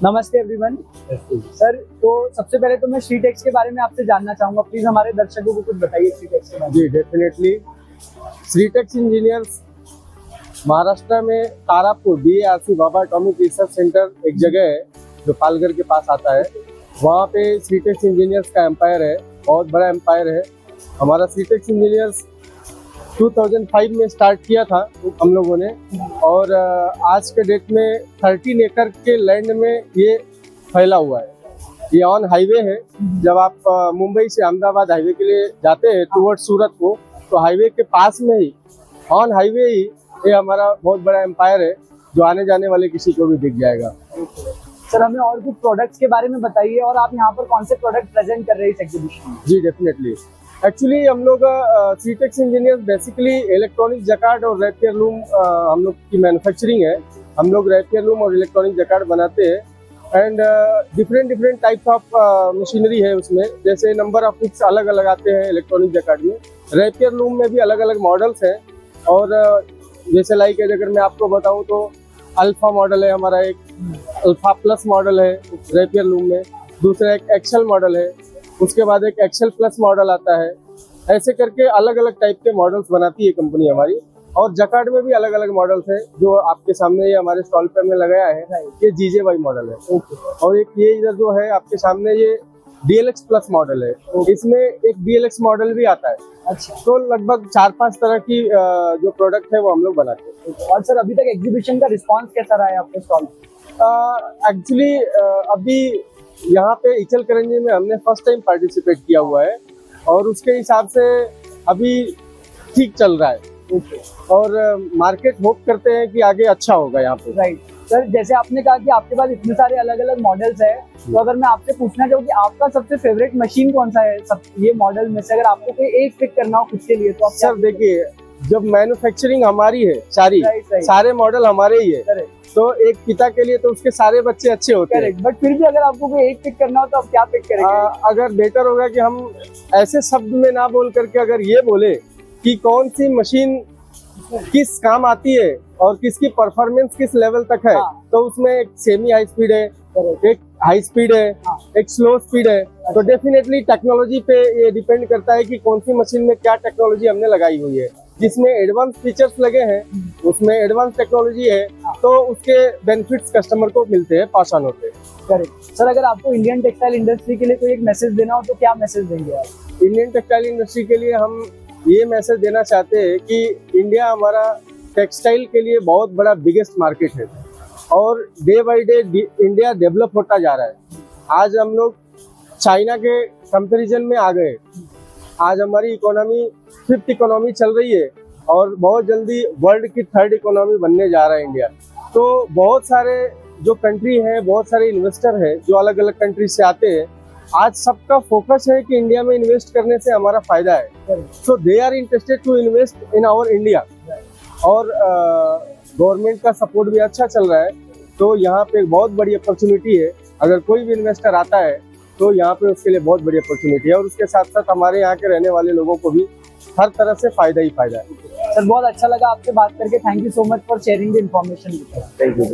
नमस्ते everyone. Sir, तो सबसे पहले तो मैं श्रीटेक्स के बारे में आपसे जानना चाहूंगा। प्लीज हमारे दर्शकों को कुछ बताइए श्रीटेक्स के बारे में। जी डेफिनेटली। श्रीटेक्स इंजीनियर्स महाराष्ट्र में तारापुर DARC बाबा एटॉमिक रिसर्च सेंटर एक जगह है जो पालघर के पास आता है। वहाँ पे श्रीटेक्स इंजीनियर्स का एम्पायर है, बहुत बड़ा एम्पायर है। हमारा श्रीटेक्स इंजीनियर्स 2005 में स्टार्ट किया था हम लोगों ने, और आज के डेट में 13 एकड़ के लैंड में ये फैला हुआ है। ये ऑन हाईवे है। जब आप मुंबई से अहमदाबाद हाईवे के लिए जाते हैं टुवर्ड्स सूरत को, तो हाईवे के पास में ही, ऑन हाईवे ही ये हमारा बहुत बड़ा एम्पायर है जो आने जाने वाले किसी को भी दिख जाएगा। सर, हमें और कुछ प्रोडक्ट्स के बारे में बताइए, और आप यहाँ पर कौन से प्रोडक्ट प्रेजेंट कर रहे हैं इस एग्जीबिशन में? जी डेफिनेटली। एक्चुअली हम लोग श्रीटेक्स इंजीनियर्स बेसिकली इलेक्ट्रॉनिक जकार्ड और रैपियर लूम हम लोग की मैन्युफैक्चरिंग है। हम लोग रैपियर लूम और इलेक्ट्रॉनिक जकार्ड बनाते हैं and different types of machinery है उसमें। जैसे नंबर ऑफ हुक्स अलग अलग आते हैं इलेक्ट्रॉनिक जकार्ड में। रैपियर लूम में भी अलग अलग मॉडल्स हैं, और जैसे लाइक अगर मैं आपको बताऊं तो अल्फा मॉडल है हमारा, एक अल्फा प्लस मॉडल है रैपियर लूम में, दूसरा एक एक्सेल मॉडल है, उसके बाद एक एक्सेल प्लस मॉडल आता है। ऐसे करके अलग अलग टाइप के मॉडल्स बनाती है कंपनी हमारी। और जकार्ड में भी अलग अलग मॉडल्स हैं जो आपके सामने ये हमारे स्टॉल पे हमने लगाया है। ये GJY मॉडल है। और एक ये इधर जो है आपके सामने ये DLX प्लस मॉडल है। इसमें एक DLX मॉडल भी आता है। अच्छा। तो लगभग 4-5 तरह की जो प्रोडक्ट है वो हम लोग बनाते हैं। और सर, अभी तक एग्जीबिशन का रिस्पांस कैसा रहा है आपके स्टॉल? एक्चुअली अभी यहाँ पे इचलकरंजी में हमने फर्स्ट टाइम पार्टिसिपेट किया हुआ है, और उसके हिसाब से अभी ठीक चल रहा है। और मार्केट होप करते हैं कि आगे अच्छा होगा यहाँ पे। राइट। सर, जैसे आपने कहा कि आपके पास इतने सारे अलग अलग मॉडल्स है, तो अगर मैं आपसे पूछना चाहूँ कि आपका सबसे फेवरेट मशीन कौन सा है सब ये मॉडल में से, अगर आपको कोई एक पिक करना हो खुद के लिए, तो आप? सर देखिए, जब मैन्युफैक्चरिंग हमारी है सारी, सारे मॉडल हमारे ही है, तो एक पिता के लिए तो उसके सारे बच्चे अच्छे होते हैं। बट फिर भी अगर आपको कोई एक पिक करना हो तो आप क्या पिक करेंगे? अगर बेटर होगा कि हम ऐसे शब्द में ना बोल करके अगर ये बोले कि कौन सी मशीन किस काम आती है और किसकी परफॉर्मेंस किस लेवल तक है, तो उसमें एक सेमी हाई स्पीड है, एक हाई स्पीड है, एक स्लो स्पीड है। तो डेफिनेटली टेक्नोलॉजी पे ये डिपेंड करता है कि कौन सी मशीन में क्या टेक्नोलॉजी हमने लगाई हुई है। जिसमें एडवांस फीचर्स लगे हैं उसमें एडवांस टेक्नोलॉजी है, तो उसके बेनिफिट्स कस्टमर को मिलते हैं, पास ऑन होते हैं। करेक्ट। सर, अगर आपको इंडियन टेक्सटाइल इंडस्ट्री के लिए कोई एक मैसेज देना हो तो क्या मैसेज देंगे आप? इंडियन टेक्सटाइल इंडस्ट्री के लिए हम ये मैसेज देना चाहते हैं कि इंडिया हमारा टेक्सटाइल के लिए बहुत बड़ा बिगेस्ट मार्केट है, और day by day India develop होता जा रहा है। आज हम लोग चाइना के कंपैरिजन में आ गए। आज हमारी इकोनॉमी 5th इकोनॉमी चल रही है, और बहुत जल्दी वर्ल्ड की 3rd इकोनॉमी बनने जा रहा है इंडिया। तो बहुत सारे जो कंट्री हैं, बहुत सारे इन्वेस्टर हैं जो अलग अलग कंट्री से आते हैं। आज सबका फोकस है कि इंडिया में इन्वेस्ट करने से हमारा फायदा है, so they are interested to invest in our India. और गवर्नमेंट का सपोर्ट भी अच्छा चल रहा है, तो यहाँ पे बहुत बड़ी अपॉर्चुनिटी है। अगर कोई भी इन्वेस्टर आता है तो यहाँ पे उसके लिए बहुत बड़ी अपॉर्चुनिटी है, और उसके साथ साथ हमारे यहाँ के रहने वाले लोगों को भी हर तरह से फायदा ही फायदा है। सर, बहुत अच्छा लगा आपसे बात करके। Thank you so much for sharing the information. Thank you.